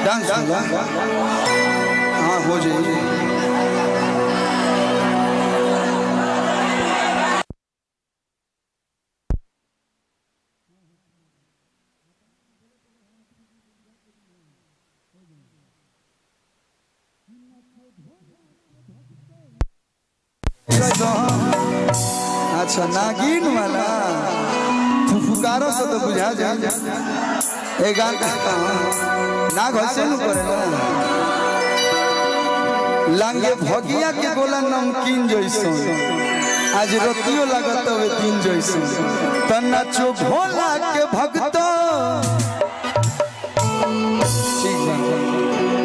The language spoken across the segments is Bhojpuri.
डांस होगा। हाँ हो जाएगी। अच्छा नागिन वाला फुफुकारो से तो बुझा जाए एक ना घसे न करेगा लांगे भगिया के गोला नमकीन जैसन आज रतियो लागत वे दिन जैसन तना चो भोला के भक्त ठीक है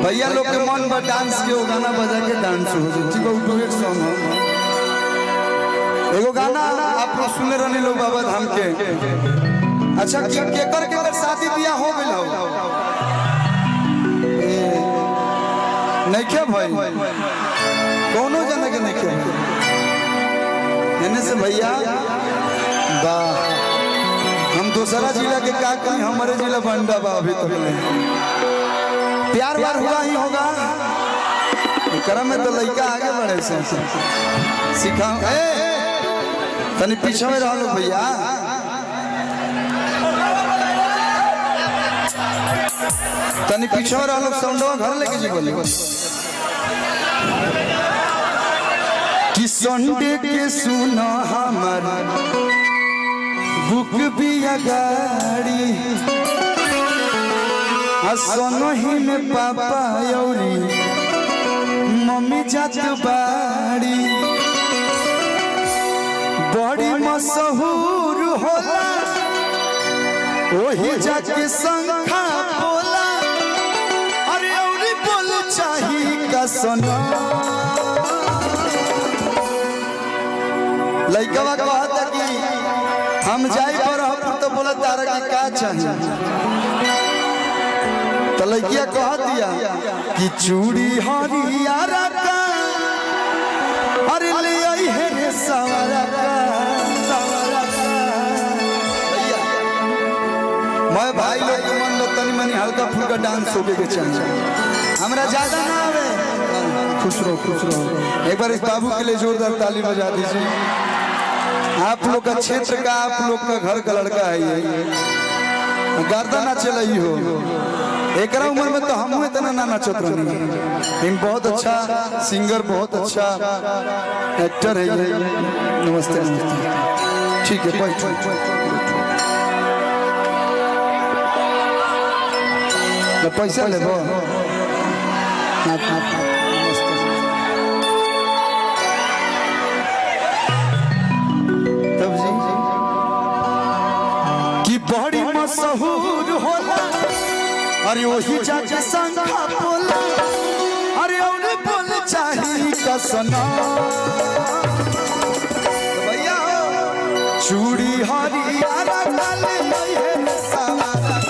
भैया लोग के मन में डांस के गाना बजा के डांस हो जाए ठीक है डुएट सॉन्ग है एगो गाना आप लोग सुने रहने लोग बाबा धाम के। अच्छा केकर शादी बियाह हो गइल हो नहीं क्या भाई कोनो जना के नहीं क्या एने से भैया वाह हम दूसरा जिला के का कहीं हमारे जिला बंडा बा अभी तक नहीं प्यार बार हुआ ही होगा करम में तो लड़का आगे बढ़े से सिखाओ तनी पीछे में रहो भैया तनी पीछे में रहो साउंडवा घर लेके जी बोले कि संडे के सुनो हमार बुक भी गाड़ी असनो ही में पापा औरी मम्मी जात बाड़ी बड़ी मशहूर होला वही जाके संखा बोला अरे औरी बोल चाही का सना लइकवा कहता कि हम जाई पर तो बोला तारा की का चाहिए तो लइकिया कह दिया कि चूड़ी हरियारा का अरे ले आई है रे सवारा का मैं भाई लोग के मन लो तनी मनी हल्का फुल्का डांस होके के चाहिए हमरा ज्यादा ना आवे खुश रहो एक बार इस बाबू के लिए जोरदार ताली बजा दीजिए आप लोग का क्षेत्र का आप लोग का घर का लड़का है ये गर्दा ना चलई हो एक उम्र में तो हम इतना ना नचत रही बहुत अच्छा सिंगर बहुत अच्छा एक्टर है ये नमस्ते ठीक है पैसा ले दो तब जी कि बड़ी मशहूर होला अरे वही जाके संखा बोला अरे और बोल चाही का सना भैया चूड़ी हरियारा काले है सवारा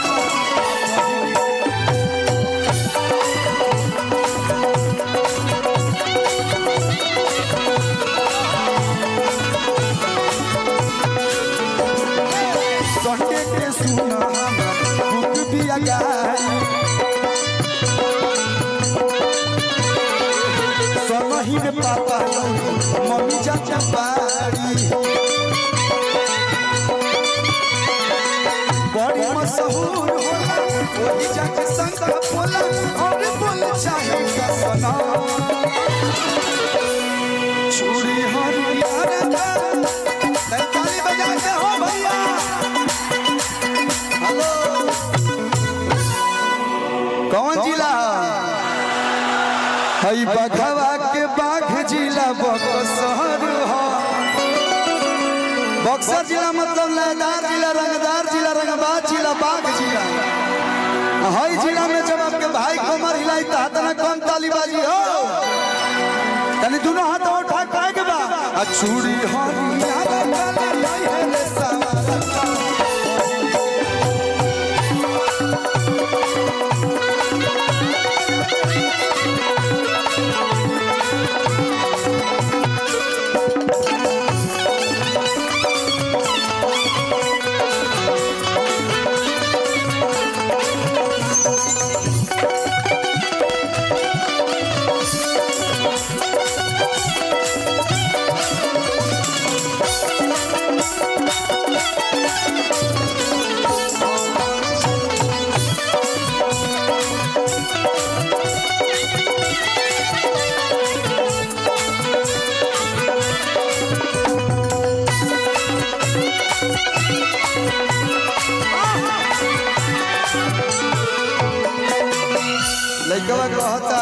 संडे के सुना बुक भी गाड़ी सोनही में पापा मम्मी चाचा बाड़ी बड़ी मशहूर होला वही जाके संग बोला और बोल चाहे का सना चूड़ी हरियारा ताली बजाते हो भैया हेलो कौन जिला हई बघवा के बाघ जिला बक्सर हो बक्सर जिला मतलब लयदार जिला रंगदार जिला रंगबाज जिला बाघ जिला हई जिला में जब आपके भाई कमर हिलाई तो हाथ ना कम ताली बाजी हो तनी दोनों हाथ उठा काहे के बा आ चूड़ी हरियारा काले लाई है रे सवारा लड़कवा कहता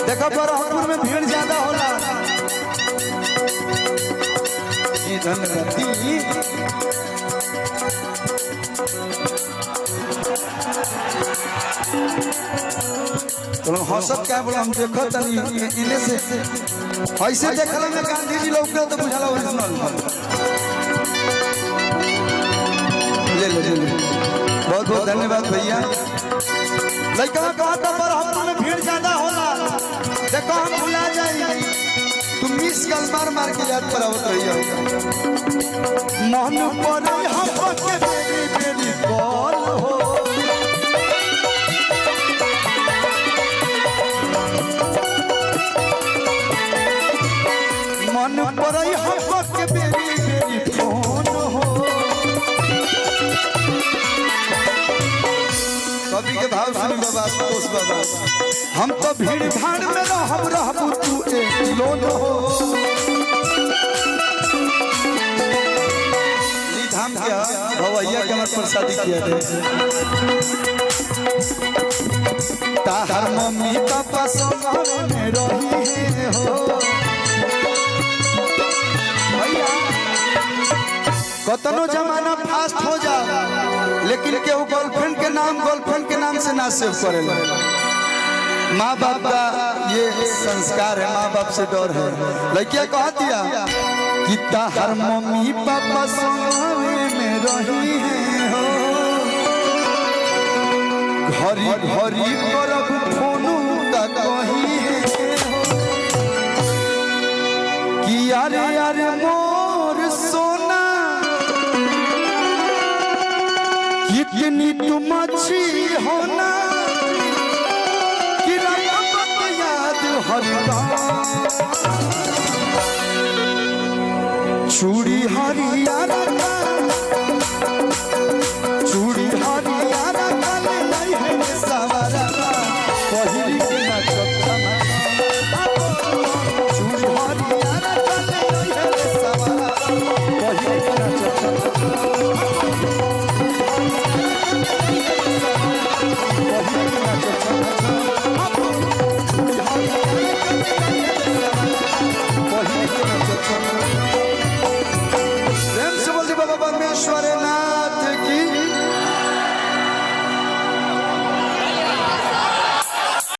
देखो बरहपुर में भीड़ ज्यादा होला। जी धन्यवाद। तो हंसत क्या बोला हम देखो तनी इने से ऐसे देखल में गांधी जी लोग तो बुझाला ओरिजिनल ले ले। बहुत बहुत धन्यवाद भैया। लड़का कहता पर हम में भीड़ ज्यादा होला देखो हम भुला जाई तुम मिस कल मार मार के याद पर आवत रहियो मन पर हम के बेरी बेरी कॉल हो मन पर हम के बेरी बेरी फोन हो। कवि के भाव सुनी बाबा संतोष बाबा हम तो भीड़ भाड़ में हम रहबू तू एक लोन हो। धाम क्या भवैया के मत प्रसादी किया दे ताहर मम्मी पापा संग में रही हो भैया। कतनो जमाना फास्ट हो जा लेकिन केहू गर्लफ्रेंड के नाम से ना सेव करेला। माँ बाप का ये संस्कार है, माँ बाप से डर है। लड़किया कह दिया कि ताहर मम्मी पापा संग में रही हो घरी घरी करब फोनू का कही हो कि यारे यारे मोर सोना कितनी तुम अच्छी होना कि रब याद हरदम चूड़ी हरिया